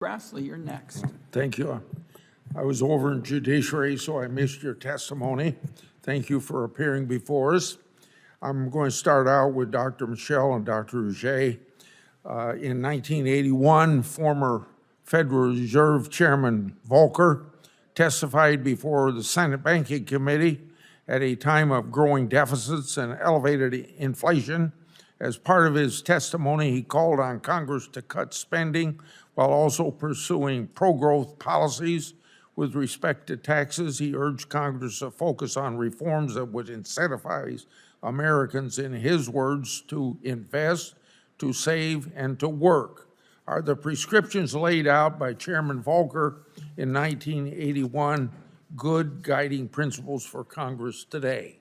Grassley, you're next. Thank you. I was over in Judiciary, so I missed your testimony. Thank you for appearing before us. I'm going to start out with Dr. Michel and Dr. Rouget. In 1981, former Federal Reserve Chairman Volcker testified before the Senate Banking Committee at a time of growing deficits and elevated inflation. As part of his testimony, he called on Congress to cut spending while also pursuing pro-growth policies. With respect to taxes, he urged Congress to focus on reforms that would incentivize Americans, in his words, to invest, to save, and to work. Are the prescriptions laid out by Chairman Volcker in 1981 good guiding principles for Congress today?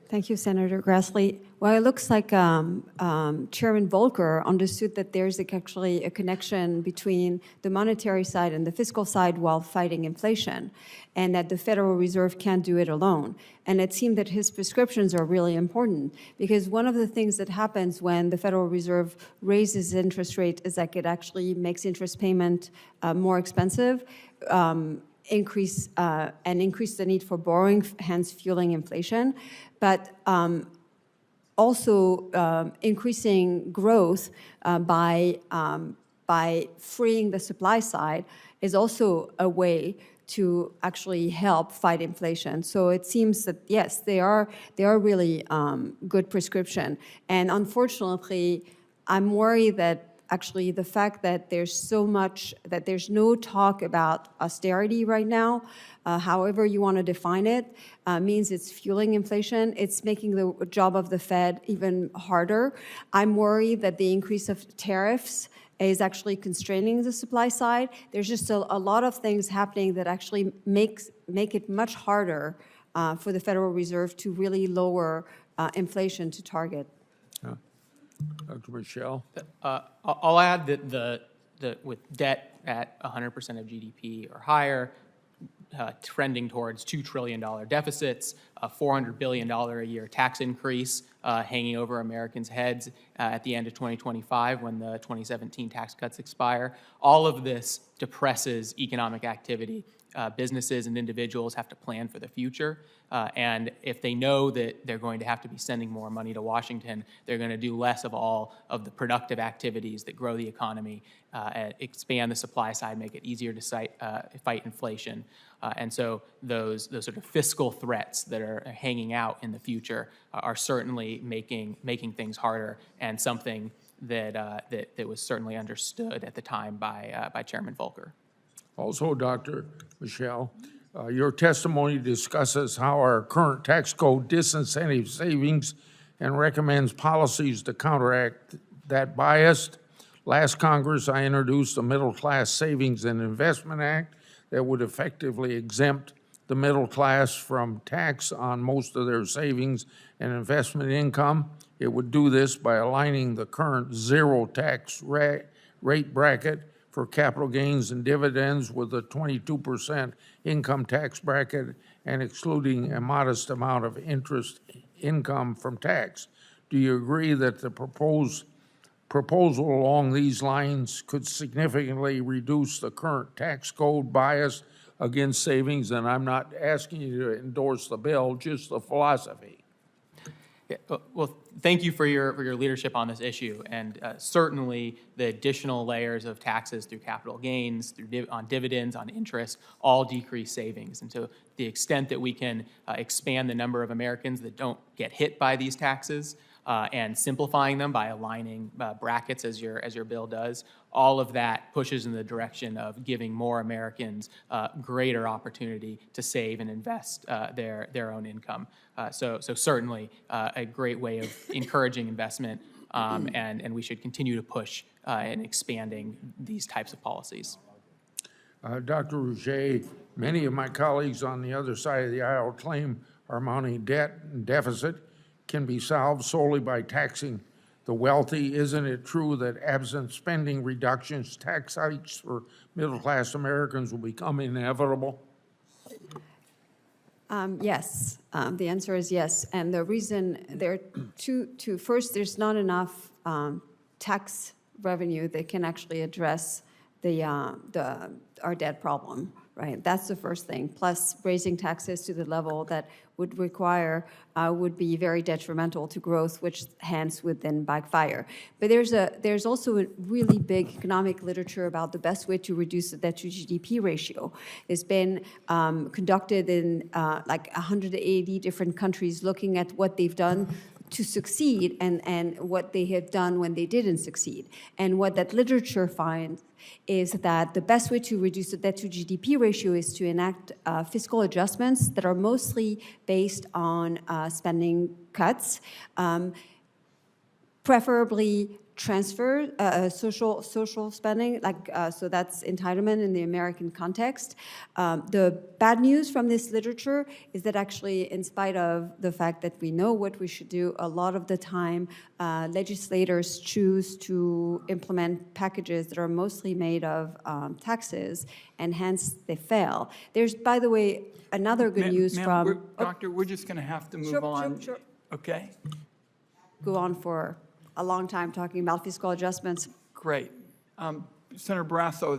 Thank you, Senator Grassley. Well, it looks like Chairman Volcker understood that there's actually a connection between the monetary side and the fiscal side while fighting inflation, and that the Federal Reserve can't do it alone. And it seemed that his prescriptions are really important, because one of the things that happens when the Federal Reserve raises interest rate is that it actually makes interest payment more expensive, increase the need for borrowing, hence fueling inflation, but also increasing growth by freeing the supply side is also a way to actually help fight inflation. So it seems that yes, they are really good prescription. And unfortunately, I'm worried that actually the fact that there's no talk about austerity right now, however you want to define it, means it's fueling inflation. It's making the job of the Fed even harder. I'm worried that the increase of tariffs is actually constraining the supply side. There's just a lot of things happening that actually make it much harder for the Federal Reserve to really lower inflation to target. Dr. Michel? I'll add that with debt at 100% of GDP or higher, trending towards $2 trillion deficits, a $400 billion a year tax increase hanging over Americans' heads at the end of 2025 when the 2017 tax cuts expire. All of this depresses economic activity. Businesses and individuals have to plan for the future. And if they know that they're going to have to be sending more money to Washington, they're going to do less of all of the productive activities that grow the economy, expand the supply side, make it easier to fight inflation. And so those sort of fiscal threats that are hanging out in the future are certainly making things harder, and something that was certainly understood at the time by Chairman Volcker. Also, Dr. Michel, your testimony discusses how our current tax code disincentives savings and recommends policies to counteract that bias. Last Congress, I introduced the Middle Class Savings and Investment Act that would effectively exempt the middle class from tax on most of their savings and investment income. It would do this by aligning the current zero tax rate bracket for capital gains and dividends with a 22% income tax bracket and excluding a modest amount of interest income from tax. Do you agree that the proposal along these lines could significantly reduce the current tax code bias against savings? And I'm not asking you to endorse the bill, just the philosophy. Yeah, well, thank you for your leadership on this issue, and certainly the additional layers of taxes through capital gains, on dividends, on interest, all decrease savings. And to the extent that we can expand the number of Americans that don't get hit by these taxes, and simplifying them by aligning brackets as your bill does, all of that pushes in the direction of giving more Americans greater opportunity to save and invest their own income. So certainly a great way of encouraging investment, and we should continue to push in expanding these types of policies. Dr. Rouget, many of my colleagues on the other side of the aisle claim our mounting debt and deficit can be solved solely by taxing the wealthy. Isn't it true that absent spending reductions, tax hikes for middle-class Americans will become inevitable? Yes, the answer is yes. And the reason there are two. First, there's not enough tax revenue that can actually address our debt problem, right? That's the first thing. Plus, raising taxes to the level that would be very detrimental to growth, which hence would then backfire. But there's also a really big economic literature about the best way to reduce the debt-to-GDP ratio. It's been conducted in like 180 different countries, looking at what they've done to succeed and what they have done when they didn't succeed. And what that literature finds is that the best way to reduce the debt-to-GDP ratio is to enact fiscal adjustments that are mostly based on spending cuts, preferably transfer, social spending, so that's entitlement in the American context. The bad news from this literature is that actually, in spite of the fact that we know what we should do, a lot of the time, legislators choose to implement packages that are mostly made of taxes, and hence they fail. There's, by the way, another good news from... Doctor, we're just going to have to move on. Sure. Okay? Go on for a long time talking about fiscal adjustments. Great. Senator Barrasso,